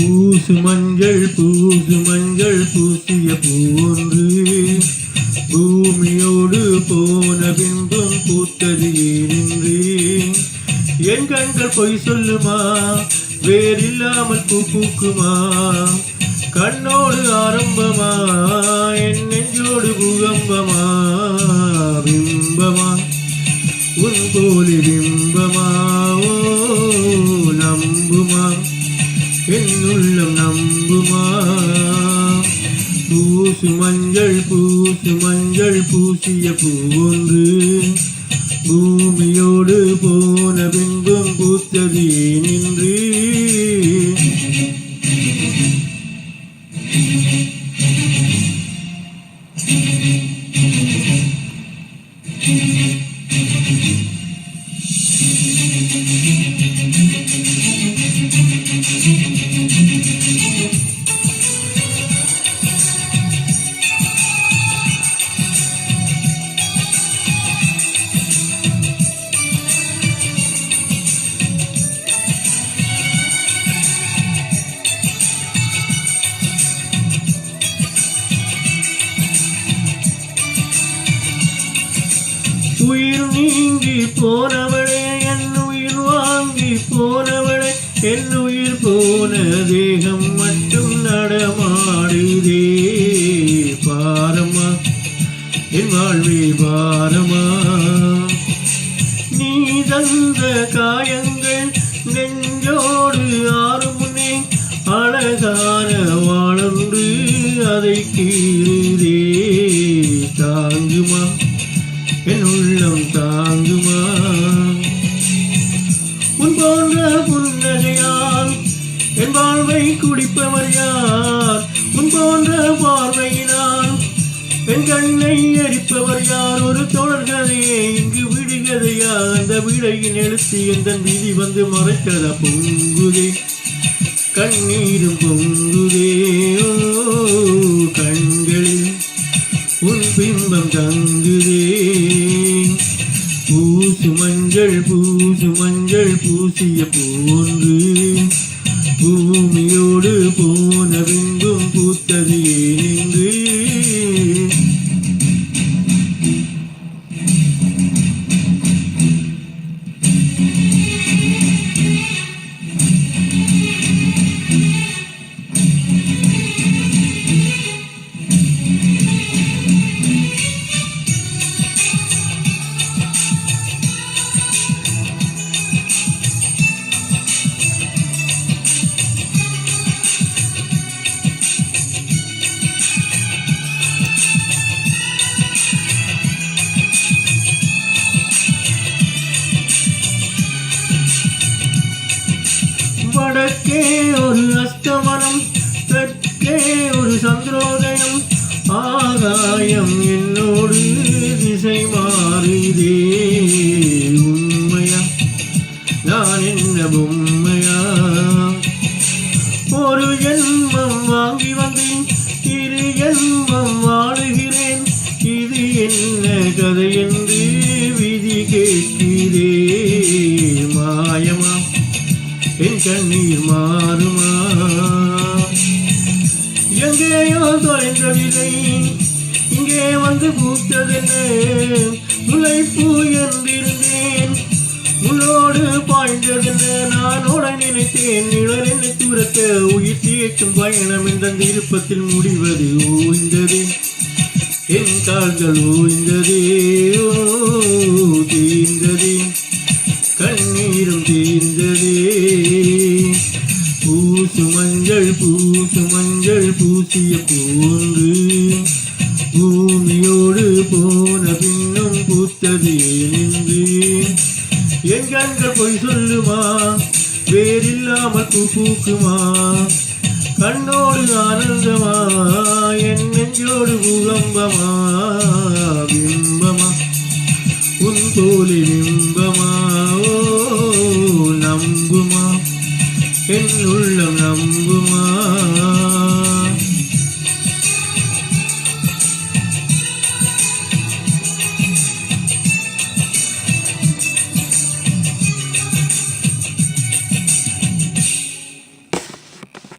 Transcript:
பூசு மஞ்சள் பூசிய போன்று பூமியோடு போன பின்பும் பூத்தது ஏனின்று என் கண்கள் பொய் சொல்லுமா வேறில்லாமல் பூ பூக்குமா கண்ணோடு ஆரம்பமா என் நெஞ்சோடு பூகம்பமா பிம்பமா உன் போலி பிம்பமா ஓ நம்புமா என் உள்ளம் நம்புமா பூசு மஞ்சள் பூசிய பூவொன்று பூமியோடு போன பின்பும் பூத்தது ஏனின்று உயிர் நீங்கி போனவளே என் உயிர் வாங்கி போனவளே என் உயிர் போன தேகம் மட்டும் நடமாடுதே பாரமா என் வாழ்வே பாரமா நீ தந்த காயங்கள் நெஞ்சோடு ஆறுமுனே அழகான வாழொன்று அதை கீறுதே தாங்குமா என் உள்ளம் தாங்குமா உன் போன்ற புன்னகையால் என் வாழ்வை குடிப்பவர் யார் உன் போன்ற பார்வையினால் என் கண்ணை எரிப்பவர் யார் ஒரு தொடர்கதையே இங்கு விடுகதையா அந்த விடையின் எழுத்து எந்த விதி வந்து மறைக்கிறதா பொங்குதே கண்ணீரும் பொங்குதே கண்களில் உன் பிம்பம் தங்குதே பூசு மஞ்சள் பூசிய போன்று பூமியோடு போன பின்பும் பூத்தது ஏனின்று வடக்கே ஒரு அஸ்தமனம் தெற்கே ஒரு சந்திரோதயம் ஆகாயம் என்னோடு திசை மாறுதே உண்மையா நான் என்ன பொம்மையா ஒரு ஜென்மம் வாங்கி வந்தேன் இரு ஜென்மம் வாழுகிறேன் இது என்ன கதை என்று விதி கேட்கிறே மாயமா என் கண்ணீர் மாறுமா எங்கேயோ தொலைந்ததில்லை இங்கே வந்து பூத்ததென்ன முல்லைப்பூ என்றிருந்தேன் முள்ளோடு பாய்ந்ததென்ன நானோட நினைத்தேன் நிழல் என்னை தூரத்த உயிர் தீர்க்கும் பயணம் என்ற திருப்பத்தில் முடிவது ஓய்ந்ததே என் கால்கள் ஓய்ந்ததே தீர்ந்ததே கண்ணீரும் தீர்ந்ததே பூசு மஞ்சள் பூசிய போன்று பூமியோடு போன பின்னும் பூத்தது ஏனின்று என் கண்கள் பொய் சொல்லுமா வேறில்லாமல் பூ பூக்குமா கண்ணோடு ஆனந்தமா என் நெஞ்சோடு பூகம்பமா பிம்பமா உன் போலி பிம்பமா ஓ நம்புமா என் உள்ளம் நம்புமா